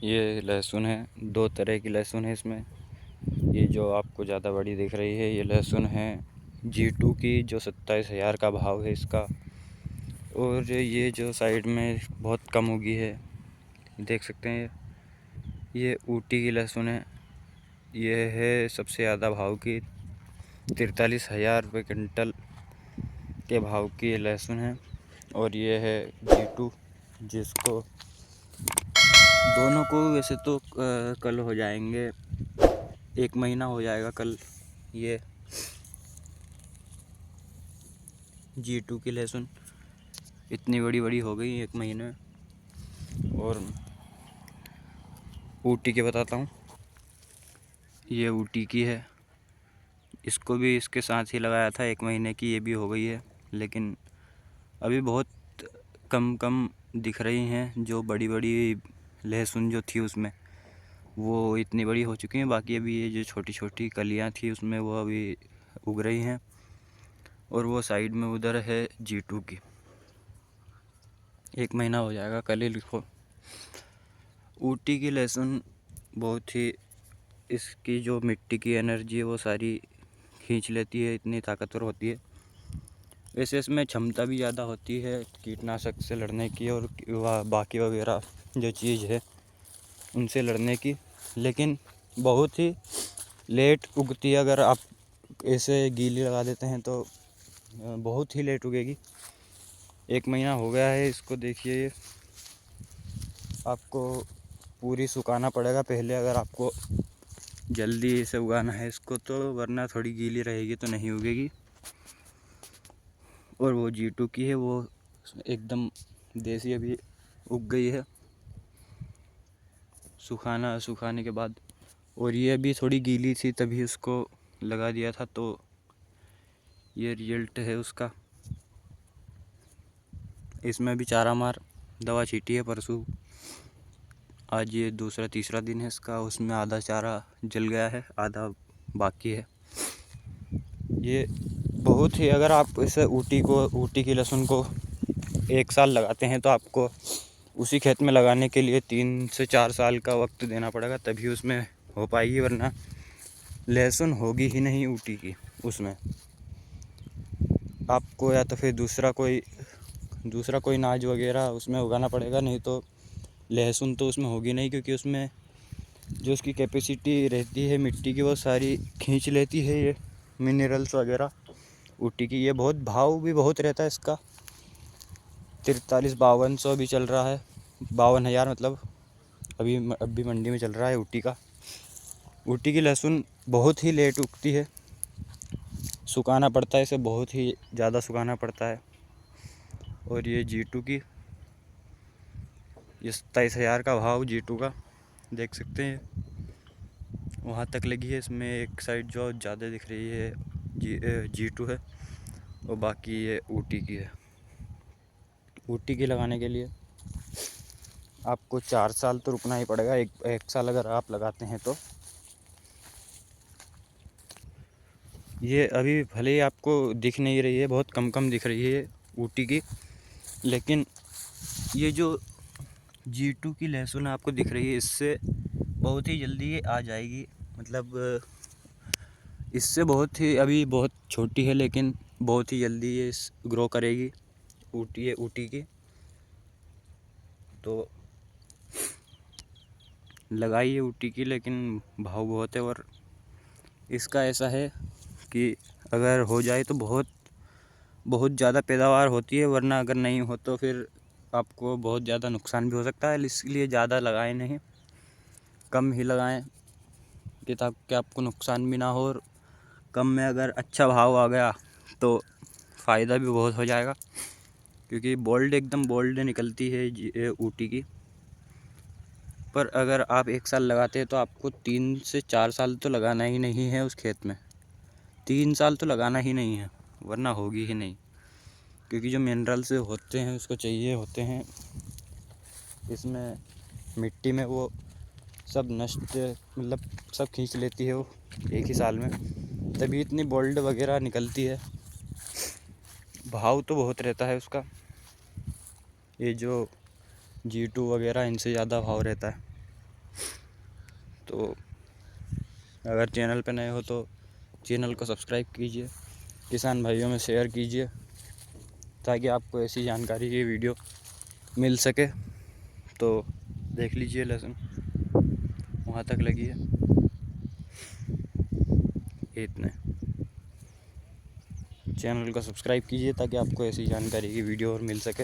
ये लहसुन है, दो तरह की लहसुन है इसमें। ये जो आपको ज़्यादा बड़ी दिख रही है ये लहसुन है G2 की, जो 27,000 का भाव है इसका। और ये जो साइड में बहुत कम उगी है, देख सकते हैं, ये ऊटी की लहसुन है। ये है सबसे ज़्यादा भाव की, 43,000 रुपये क्विंटल के भाव की ये लहसुन है। और ये है G2, जिसको दोनों को वैसे तो कल हो जाएंगे, 1 महीना हो जाएगा कल। ये G2 की लहसुन इतनी बड़ी बड़ी हो गई 1 महीने में। और ऊटी के बताता हूँ, ये ऊटी की है, इसको भी इसके साथ ही लगाया था 1 महीने की, ये भी हो गई है। लेकिन अभी बहुत कम कम दिख रही हैं, जो बड़ी बड़ी लहसुन जो थी उसमें वो इतनी बड़ी हो चुकी हैं। बाकी अभी ये जो छोटी छोटी कलियां थी उसमें वो अभी उग रही हैं। और वो साइड में उधर है G2 की, 1 महीना हो जाएगा कल ही लिखो। ऊटी की लहसुन बहुत ही, इसकी जो मिट्टी की एनर्जी है वो सारी खींच लेती है, इतनी ताकतवर होती है। वैसे इसमें क्षमता भी ज़्यादा होती है कीटनाशक से लड़ने की और बाकी वगैरह जो चीज़ है उनसे लड़ने की, लेकिन बहुत ही लेट उगती है। अगर आप ऐसे गीली लगा देते हैं तो बहुत ही लेट उगेगी। 1 महीना हो गया है इसको, देखिए ये आपको पूरी सुखाना पड़ेगा पहले, अगर आपको जल्दी इसे उगाना है इसको तो, वरना थोड़ी गीली रहेगी तो नहीं उगेगी। और वो G2 की है, वो एकदम देसी अभी उग गई है सुखाने के बाद। और ये अभी थोड़ी गीली थी तभी उसको लगा दिया था, तो ये रिजल्ट है उसका। इसमें भी चारा मार दवा छीटी है परसों, आज ये दूसरा तीसरा दिन है इसका। उसमें आधा चारा जल गया है, आधा बाकी है। ये बहुत ही, अगर आप इसे ऊटी की लहसुन को 1 साल लगाते हैं तो आपको उसी खेत में लगाने के लिए 3 से 4 साल का वक्त देना पड़ेगा, तभी उसमें हो पाएगी, वरना लहसुन होगी ही नहीं ऊटी की उसमें। आपको या तो फिर दूसरा कोई नाज वगैरह उसमें उगाना पड़ेगा, नहीं तो लहसुन तो उसमें होगी नहीं, क्योंकि उसमें जो उसकी कैपेसिटी रहती है मिट्टी की वो सारी खींच लेती है ये मिनरल्स वगैरह ऊटी की। ये बहुत भाव भी बहुत रहता है इसका, 43-52 भी चल रहा है, 52,000 मतलब अभी मंडी में चल रहा है ऊटी का। ऊटी की लहसुन बहुत ही लेट उगती है, सुखाना पड़ता है इसे, बहुत ही ज़्यादा सुखाना पड़ता है। और ये G2 की, ये 27,000 का भाव G2 का, देख सकते हैं वहाँ तक लगी है। इसमें एक साइड जो ज़्यादा दिख रही है G2 है, और बाकी ये ऊटी की है। ऊटी की लगाने के लिए आपको 4 साल तो रुकना ही पड़ेगा, एक साल अगर आप लगाते हैं तो। ये अभी भले ही आपको दिख नहीं रही है, बहुत कम कम दिख रही है ऊटी की, लेकिन ये जो G2 की लहसुन आपको दिख रही है इससे बहुत ही जल्दी ये आ जाएगी। मतलब इससे बहुत ही, अभी बहुत छोटी है लेकिन बहुत ही जल्दी ये ग्रो करेगी ऊटी की। तो लगाई है ऊटी की, लेकिन भाव बहुत है। और इसका ऐसा है कि अगर हो जाए तो बहुत बहुत ज़्यादा पैदावार होती है, वरना अगर नहीं हो तो फिर आपको बहुत ज़्यादा नुकसान भी हो सकता है। इसलिए ज़्यादा लगाएं नहीं, कम ही लगाएं कि ताकि आपको नुकसान भी ना हो। और कम में अगर अच्छा भाव आ गया तो फ़ायदा भी बहुत हो जाएगा, क्योंकि एकदम बोल्ड निकलती है ऊटी की। पर अगर आप 1 साल लगाते हैं तो आपको 3 से 4 साल तो लगाना ही नहीं है उस खेत में, 3 साल तो लगाना ही नहीं है, वरना होगी ही नहीं। क्योंकि जो मिनरल्स होते हैं उसको चाहिए होते हैं इसमें मिट्टी में, वो सब नष्ट, मतलब सब खींच लेती है वो 1 ही साल में, तभी इतनी बोल्ड वगैरह निकलती है। भाव तो बहुत रहता है उसका, ये जो G2 वगैरह इनसे ज़्यादा भाव रहता है। तो अगर चैनल पे नए हो तो चैनल को सब्सक्राइब कीजिए, किसान भाइयों में शेयर कीजिए ताकि आपको ऐसी जानकारी की वीडियो मिल सके। तो देख लीजिए लहसुन वहाँ तक लगी है, इतने। चैनल को सब्सक्राइब कीजिए ताकि आपको ऐसी जानकारी की वीडियो और मिल सके।